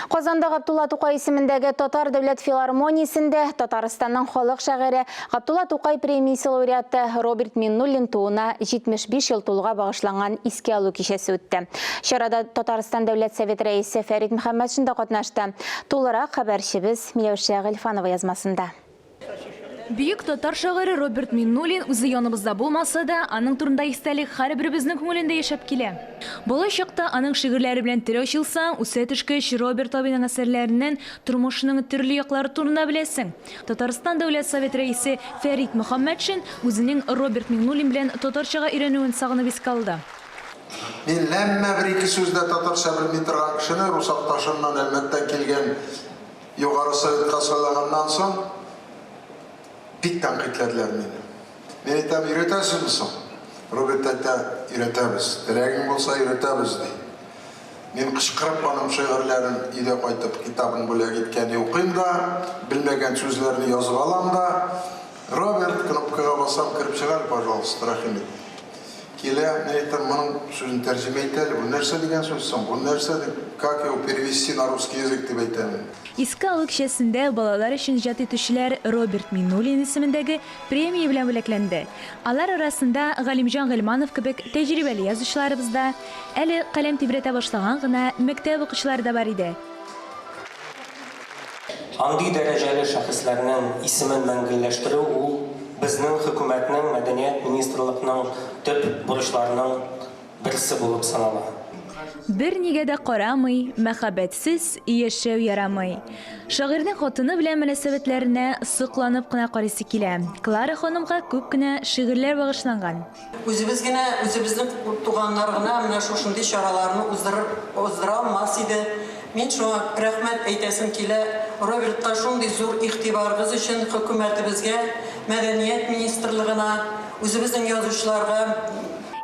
Казанда Габдулла Тукай исемендәге Татар дәүләт филармониясендә Татарстанның халык шагыйре Габдулла Тукай премиясе лауреаты Роберт Миннуллин туына 75 ел тулуга багышланган искә алу кичәсе үтте. Чарада Татарстан дәүләт совет рәисе Фәрит Мөхәммәтшин да катнашты. Тулырак хәбәрчебез Миләүшә Гыйльфанова язмасында. Бүйік татар шагыйре Роберт Миннуллин үзе яныбызда булмаса да, аның турында истәлек һәрберебезнең күңелендә яшәп килә. Бала чакта аның шигырьләре белән тел ачылсаң, үсә төшкәч Роберт абыйның әсәрләреннән тормышының төрле яклары турында беләсең. Татарстан дәүләт совет рәисе Фәрит Мөхәммәтшин үзенең Роберт Миннуллин белән татарчага өйрәнүен сагынып искә алды. Мин ләммә бер-ике сүздә татарча белми торган кешене русакташыннан әлмәттән килгән югары советка сайлаганнан соң бик тәнкыйтьләделәр мине. Мен әйтәм, өйрәтәсезме соң? Роберт әйтә, өйрәтәбез. Теләгең булса өйрәтәбез ди. Мин кычкырып аның шигырьләрен өйдә кайтып китабын бүләк иткән укыйм да, белмәгән сүзләрне язып алам да. Роберт, кнопкага басам, кирип чыгар, пожалуйста, рәхим ит. Килә, мен әйтәм, моның сүзен тәрҗемә ит әле. Бу нәрсә дигән сүз соң? Бу нәрсә дип, как его перевести на русский язык дип әйтәм. Искә алу кичәсендә балалар өчен иҗат итүчеләр Роберт Миннуллин исемендәге премия белән бүләкләнде. Алар арасында Галимҗан Гыйльманов кебек тәҗрибәле язучыларыбыз да, әле каләм тибрәтә башлаган гына мәктәп укучылары да бар иде. Андый дәрәҗәле шәхесләрнең исемен мәңгелләштерү ул безнең хөкүмәтнең мәдәният министрлыгының төп бурычларының берсе булып санала. Бер нигә дә карамый, мәхәббәтсез яшәү ярамый. Шагыйрьнең хатыны белән мөнәсәбәтләренә сокланып кына карыйсы килә. Клара ханымга күп кенә шигырьләр багышланган. Үзебез генә, үзебезнең туганнар гына менә шушындый чараларны уздыра алмас иде. Мин шуңа рәхмәт әйтәсем килә. Робертка шундый зур игътибарыгыз өчен хөкүмәтебезгә, мәдәният министрлыгына, үзебезнең язучыларга.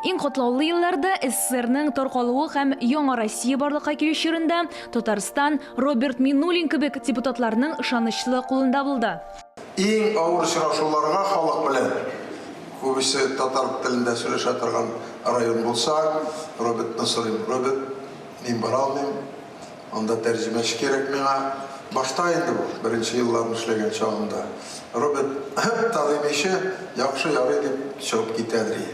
Иң катлаулы елларда СССРның таркалуы һәм Яңа Россия барлыкка килү чорында Татарстан Роберт Миннуллин кебек депутатларның ышанычлы кулында булды. Иң авыр очрашуларга халык белән күбесе татар телендә сөйләшә торган район булса, Робертны сорыйм. Роберт, мин бара алмыйм. Анда тәрҗемәче кирәк миңа. Башта инде бу, беренче елларны эшләгән чагында. Роберт талымыйчы, яхшы ярый дип чыгып китәдер.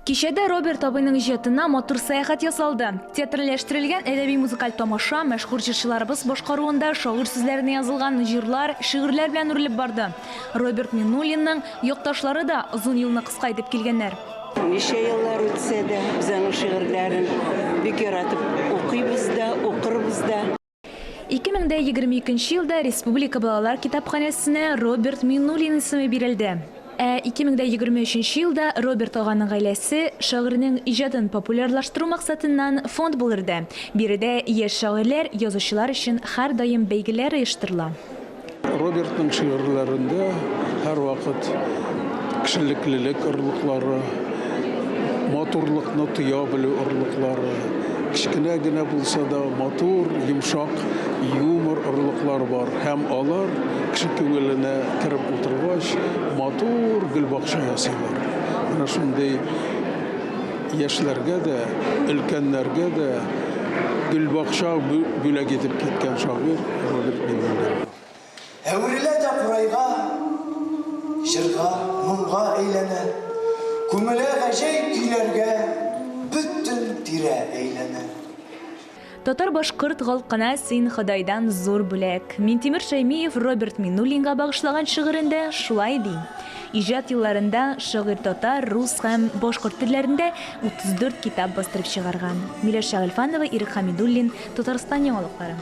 Кичәдә Роберт абыйның иҗатына матур сәяхәт ясалды. Театрләштерелгән әдәби-музыкаль тамаша мәшһүр җырчыларыбыз башкаруында шагыйрь сүзләренә язылган җырлар, шигырьләр белән үрелеп барды. Роберт Миннуллинның якташлары да узын елны кыска итеп килгәннәр. Ничә еллар үтсә дә, безнең шигырьләрен бик яратып укыйбыз да, укырбыз да. 2022 елда Республика балалар китапханәсенә Роберт Миннуллин исеме бирелде. 2023 елда Роберт аганың гаиләсе шагыйрьнең иҗатын популярлаштыру максатыннан фонд булырды. Биредә яшь шагыйрьләр, язучылар өчен һәр даим бәйгеләр оештырыла. Робертның шигырьләрендә һәрвакыт кешелеклелек орлыклары, матурлыкны тоя белү орлыклары, кичкенә генә булса да матур, йомшак, юмор орлыклар бар. Һәм алар кеше күңеленә кирип утыргач, матур гөлбакча ясыйлар. Менә шундый яшьләргә дә, өлкәннәргә дә гөлбакча бүләк итеп киткән шагыйрь Роберт Миннуллин. Әүрелә дә курайга, җырга, моңга әйләнә. Күңеле гаҗәйп көйләргә бөтен тирә әйләнә. Татар башкорт халкына син Ходайдан зур бүләк. Минтимер Шәймиев Роберт Миннуллинга багышлаган шигырендә шулай ди. Иҗат елларында шагыйрь татар, рус һәм башкорт телләрендә 34 китап бастырып чыгарган. Миләүшә Гыйльфанова, Ирек Хәмидуллин, Татарстан яңалыклары.